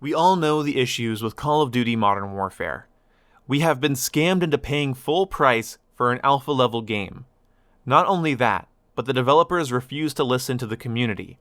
We all know the issues with Call of Duty Modern Warfare. We have been scammed into paying full price for an alpha-level game. Not only that, but the developers refuse to listen to the community.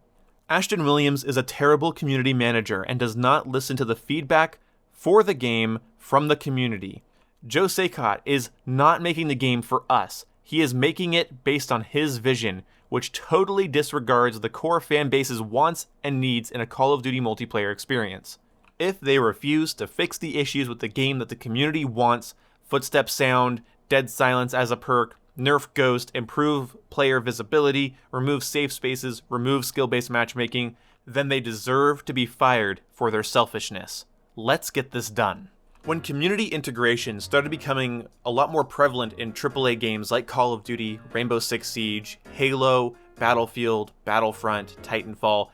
Ashton Williams is a terrible community manager and does not listen to the feedback for the game from the community. Joe Saycott is not making the game for us. He is making it based on his vision, which totally disregards the core fan base's wants and needs in a Call of Duty multiplayer experience. If they refuse to fix the issues with the game that the community wants, footstep sound, dead silence as a perk, nerf Ghost, improve player visibility, remove safe spaces, remove skill-based matchmaking, then they deserve to be fired for their selfishness. Let's get this done. When community integration started becoming a lot more prevalent in AAA games like Call of Duty, Rainbow Six Siege, Halo, Battlefield, Battlefront, Titanfall,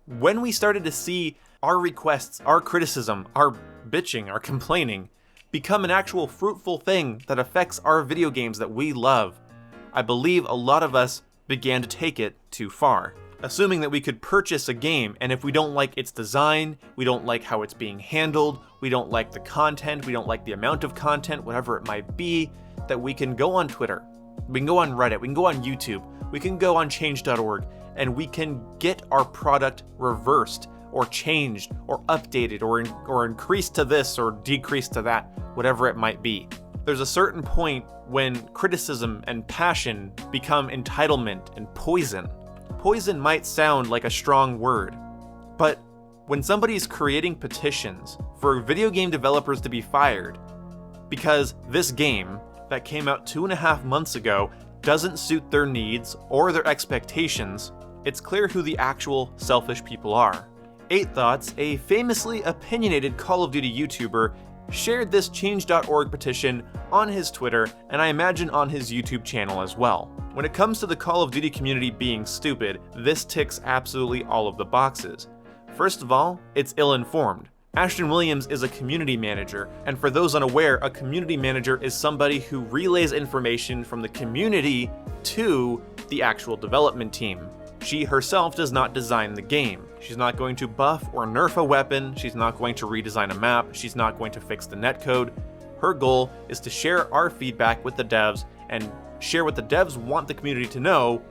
when we started to see our requests, our criticism, our bitching, our complaining become an actual fruitful thing that affects our video games that we love, I believe a lot of us began to take it too far. Assuming that we could purchase a game, and if we don't like its design, we don't like how it's being handled, we don't like the content, we don't like the amount of content, whatever it might be, that we can go on Twitter, we can go on Reddit, we can go on YouTube, we can go on change.org, and we can get our product reversed, or changed, or updated, or increased to this, or decreased to that, whatever it might be. There's a certain point when criticism and passion become entitlement and poison. Poison might sound like a strong word, but when somebody's creating petitions for video game developers to be fired because this game that came out 2.5 months ago doesn't suit their needs or their expectations, it's clear who the actual selfish people are. 8 Thoughts, a famously opinionated Call of Duty YouTuber, shared this change.org petition on his Twitter, and I imagine on his YouTube channel as well. When it comes to the Call of Duty community being stupid, this ticks absolutely all of the boxes. First of all, it's ill-informed. Ashton Williams is a community manager, and for those unaware, a community manager is somebody who relays information from the community to the actual development team. She herself does not design the game. She's not going to buff or nerf a weapon, she's not going to redesign a map, she's not going to fix the netcode. Her goal is to share our feedback with the devs and share what the devs want the community to know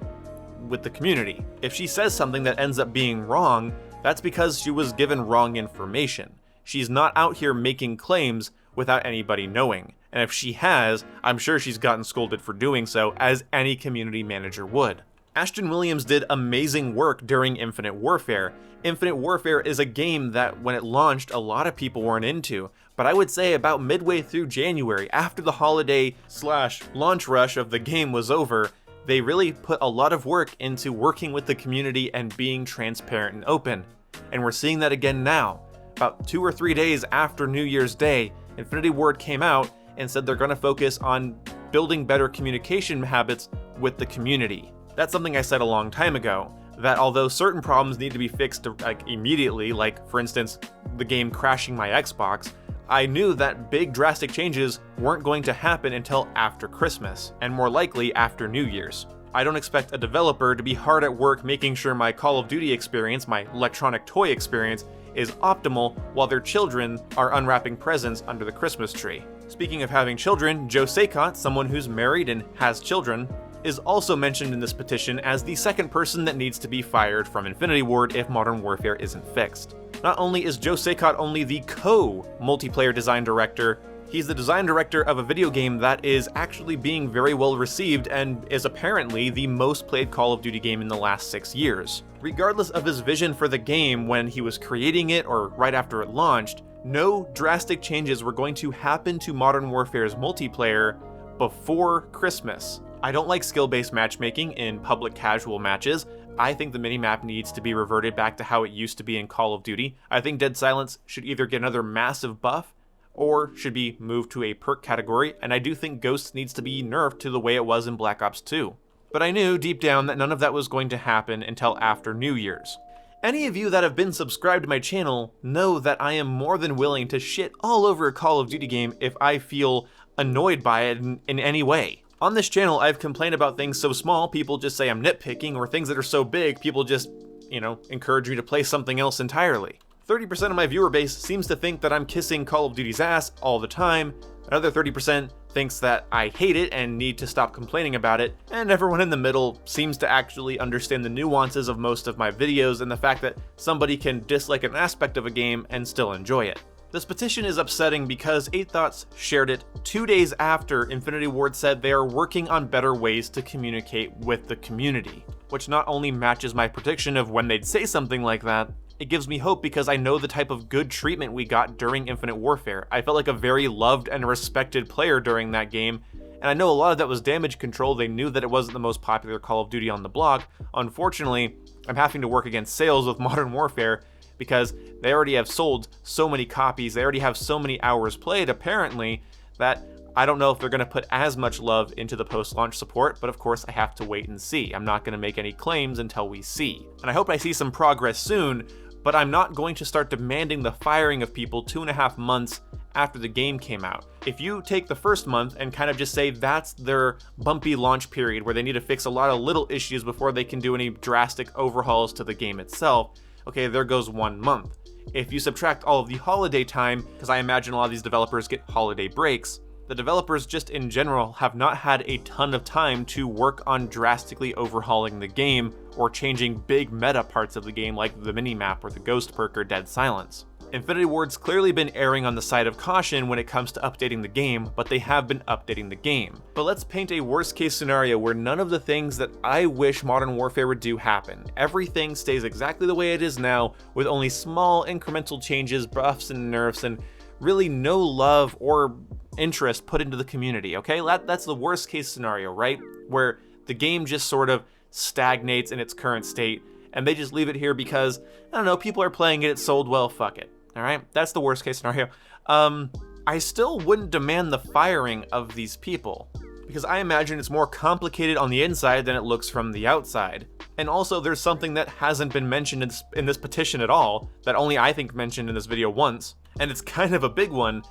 with the community. If she says something that ends up being wrong, that's because she was given wrong information. She's not out here making claims without anybody knowing. And if she has, I'm sure she's gotten scolded for doing so, as any community manager would. Ashton Williams did amazing work during Infinite Warfare. Infinite Warfare is a game that, when it launched, a lot of people weren't into, but I would say about midway through January, after the holiday/launch rush of the game was over, they really put a lot of work into working with the community and being transparent and open. And we're seeing that again now. About 2 or 3 days after New Year's Day, Infinity Ward came out and said they're going to focus on building better communication habits with the community. That's something I said a long time ago, that although certain problems need to be fixed immediately, like for instance, the game crashing my Xbox, I knew that big drastic changes weren't going to happen until after Christmas, and more likely after New Year's. I don't expect a developer to be hard at work making sure my Call of Duty experience, my electronic toy experience, is optimal while their children are unwrapping presents under the Christmas tree. Speaking of having children, Joe Saycott, someone who's married and has children, is also mentioned in this petition as the second person that needs to be fired from Infinity Ward if Modern Warfare isn't fixed. Not only is Joe Saycott only the co-multiplayer design director, he's the design director of a video game that is actually being very well received and is apparently the most played Call of Duty game in the last 6 years. Regardless of his vision for the game when he was creating it or right after it launched, no drastic changes were going to happen to Modern Warfare's multiplayer before Christmas. I don't like skill-based matchmaking in public casual matches. I think the minimap needs to be reverted back to how it used to be in Call of Duty. I think Dead Silence should either get another massive buff or should be moved to a perk category, and I do think Ghost needs to be nerfed to the way it was in Black Ops 2. But I knew deep down that none of that was going to happen until after New Year's. Any of you that have been subscribed to my channel know that I am more than willing to shit all over a Call of Duty game if I feel annoyed by it in any way. On this channel, I've complained about things so small, people just say I'm nitpicking, or things that are so big, people just, encourage me to play something else entirely. 30% of my viewer base seems to think that I'm kissing Call of Duty's ass all the time, another 30% thinks that I hate it and need to stop complaining about it, and everyone in the middle seems to actually understand the nuances of most of my videos and the fact that somebody can dislike an aspect of a game and still enjoy it. This petition is upsetting because 8thoughts shared it 2 days after Infinity Ward said they are working on better ways to communicate with the community, which not only matches my prediction of when they'd say something like that, it gives me hope because I know the type of good treatment we got during Infinite Warfare. I felt like a very loved and respected player during that game, and I know a lot of that was damage control. They knew that it wasn't the most popular Call of Duty on the block. Unfortunately, I'm having to work against sales with Modern Warfare because they already have sold so many copies, they already have so many hours played apparently, that I don't know if they're going to put as much love into the post-launch support, but of course I have to wait and see. I'm not going to make any claims until we see. And I hope I see some progress soon, but I'm not going to start demanding the firing of people 2.5 months after the game came out. If you take the first month and kind of just say that's their bumpy launch period where they need to fix a lot of little issues before they can do any drastic overhauls to the game itself, okay, there goes 1 month. If you subtract all of the holiday time, because I imagine a lot of these developers get holiday breaks, the developers just in general have not had a ton of time to work on drastically overhauling the game or changing big meta parts of the game like the minimap or the ghost perk or dead silence. Infinity Ward's clearly been erring on the side of caution when it comes to updating the game, but they have been updating the game. But let's paint a worst case scenario where none of the things that I wish Modern Warfare would do happen. Everything stays exactly the way it is now, with only small incremental changes, buffs and nerfs, and really no love or interest put into the community, okay? That's the worst case scenario, right? Where the game just sort of stagnates in its current state, and they just leave it here because, I don't know, people are playing it, it sold well, fuck it. All right, that's the worst case scenario. I still wouldn't demand the firing of these people, because I imagine it's more complicated on the inside than it looks from the outside. And also, there's something that hasn't been mentioned in this petition at all, that only I think mentioned in this video once, and it's kind of a big one: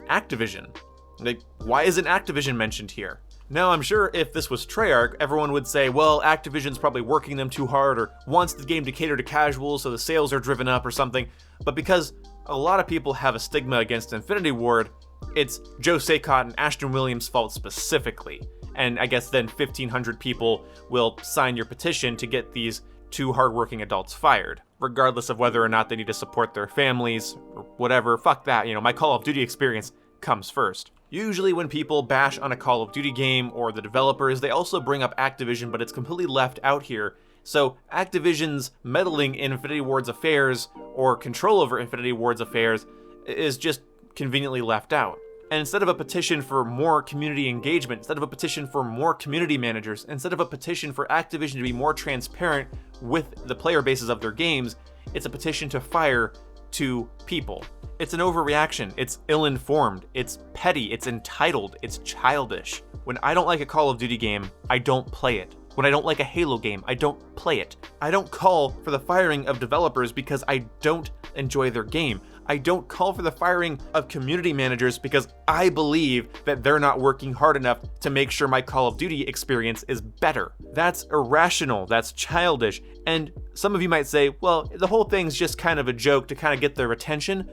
Activision. Like, why isn't Activision mentioned here? Now, I'm sure if this was Treyarch, everyone would say, well, Activision's probably working them too hard or wants the game to cater to casuals so the sales are driven up or something. But because a lot of people have a stigma against Infinity Ward, it's Joe Saycott and Ashton Williams' fault specifically. And I guess then 1,500 people will sign your petition to get these two hardworking adults fired, regardless of whether or not they need to support their families or whatever. Fuck that, my Call of Duty experience comes first. Usually when people bash on a Call of Duty game or the developers, they also bring up Activision, but it's completely left out here. So Activision's meddling in Infinity Ward's affairs or control over Infinity Ward's affairs is just conveniently left out. And instead of a petition for more community engagement, instead of a petition for more community managers, instead of a petition for Activision to be more transparent with the player bases of their games, it's a petition to fire 2 people. It's an overreaction, it's ill-informed, it's petty, it's entitled, it's childish. When I don't like a Call of Duty game, I don't play it. When I don't like a Halo game, I don't play it. I don't call for the firing of developers because I don't enjoy their game. I don't call for the firing of community managers because I believe that they're not working hard enough to make sure my Call of Duty experience is better. That's irrational, that's childish, and some of you might say, well, the whole thing's just kind of a joke to kind of get their attention.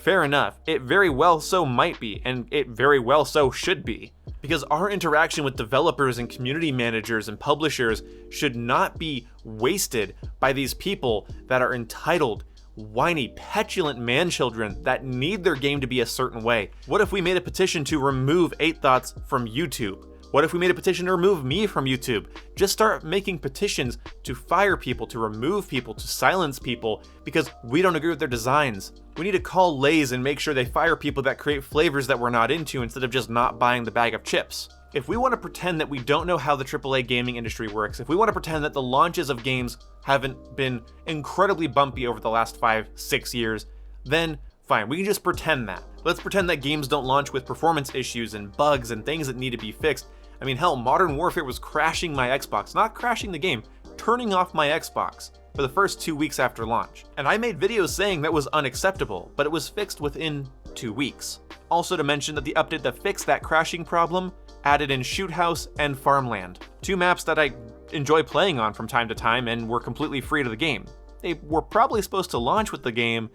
Fair enough, it very well so might be, and it very well so should be. Because our interaction with developers and community managers and publishers should not be wasted by these people that are entitled, whiny, petulant man-children that need their game to be a certain way. What if we made a petition to remove 8thoughts from YouTube? What if we made a petition to remove me from YouTube? Just start making petitions to fire people, to remove people, to silence people, because we don't agree with their designs. We need to call lays and make sure they fire people that create flavors that we're not into instead of just not buying the bag of chips. If we want to pretend that we don't know how the AAA gaming industry works, if we want to pretend that the launches of games haven't been incredibly bumpy over the last 5-6 years, then fine, we can just pretend that. Let's pretend that games don't launch with performance issues and bugs and things that need to be fixed. I mean, hell, Modern Warfare was crashing my Xbox, not crashing the game, turning off my Xbox for the first 2 weeks after launch. And I made videos saying that was unacceptable, but it was fixed within 2 weeks. Also to mention that the update that fixed that crashing problem added in Shoot House and Farmland, 2 maps that I enjoy playing on from time to time and were completely free to the game. They were probably supposed to launch with the game,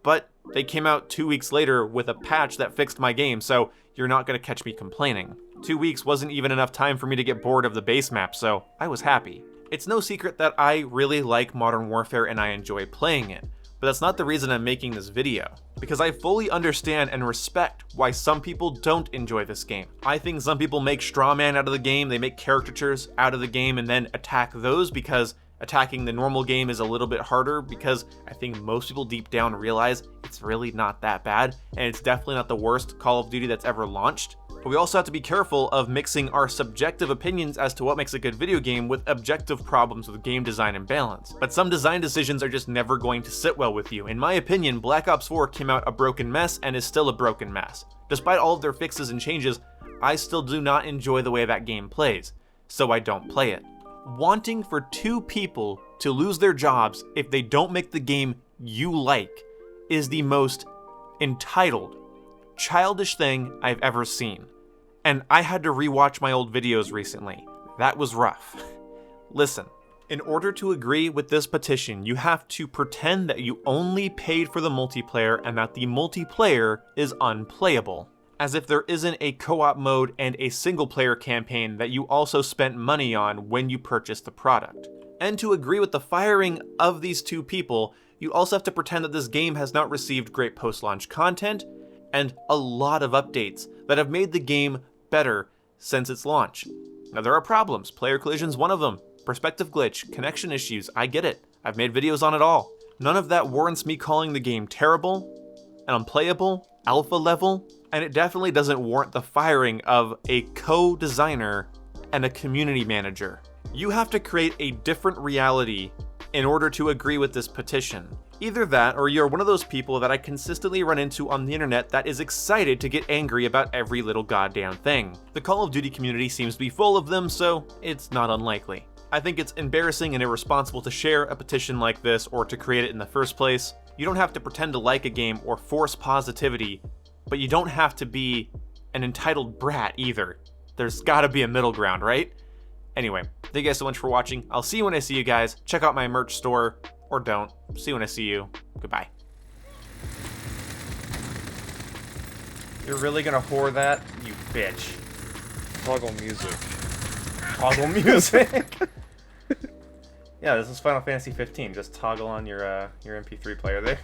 But they came out 2 weeks later with a patch that fixed my game, so you're not gonna catch me complaining. 2 weeks wasn't even enough time for me to get bored of the base map, so I was happy. It's no secret that I really like Modern Warfare and I enjoy playing it, but that's not the reason I'm making this video, because I fully understand and respect why some people don't enjoy this game. I think some people make straw man out of the game, they make caricatures out of the game and then attack those because attacking the normal game is a little bit harder, because I think most people deep down realize it's really not that bad, and it's definitely not the worst Call of Duty that's ever launched. But we also have to be careful of mixing our subjective opinions as to what makes a good video game with objective problems with game design and balance. But some design decisions are just never going to sit well with you. In my opinion, Black Ops 4 came out a broken mess and is still a broken mess. Despite all of their fixes and changes, I still do not enjoy the way that game plays, so I don't play it. Wanting for two people to lose their jobs if they don't make the game you like is the most entitled, childish thing I've ever seen. And I had to rewatch my old videos recently. That was rough. Listen, in order to agree with this petition, you have to pretend that you only paid for the multiplayer and that the multiplayer is unplayable. As if there isn't a co-op mode and a single-player campaign that you also spent money on when you purchased the product. And to agree with the firing of these two people, you also have to pretend that this game has not received great post-launch content and a lot of updates that have made the game better since its launch. Now there are problems, player collision's one of them, perspective glitch, connection issues, I get it. I've made videos on it all. None of that warrants me calling the game terrible, and unplayable, alpha level, and it definitely doesn't warrant the firing of a co-designer and a community manager. You have to create a different reality in order to agree with this petition. Either that, or you're one of those people that I consistently run into on the internet that is excited to get angry about every little goddamn thing. The Call of Duty community seems to be full of them, so it's not unlikely. I think it's embarrassing and irresponsible to share a petition like this or to create it in the first place. You don't have to pretend to like a game or force positivity, but you don't have to be an entitled brat either. There's gotta be a middle ground, right? Anyway, thank you guys so much for watching. I'll see you when I see you guys. Check out my merch store, or don't. See you when I see you. Goodbye. You're really gonna whore that? You bitch. Toggle music. Toggle music? Yeah, this is Final Fantasy 15. Just toggle on your MP3 player there.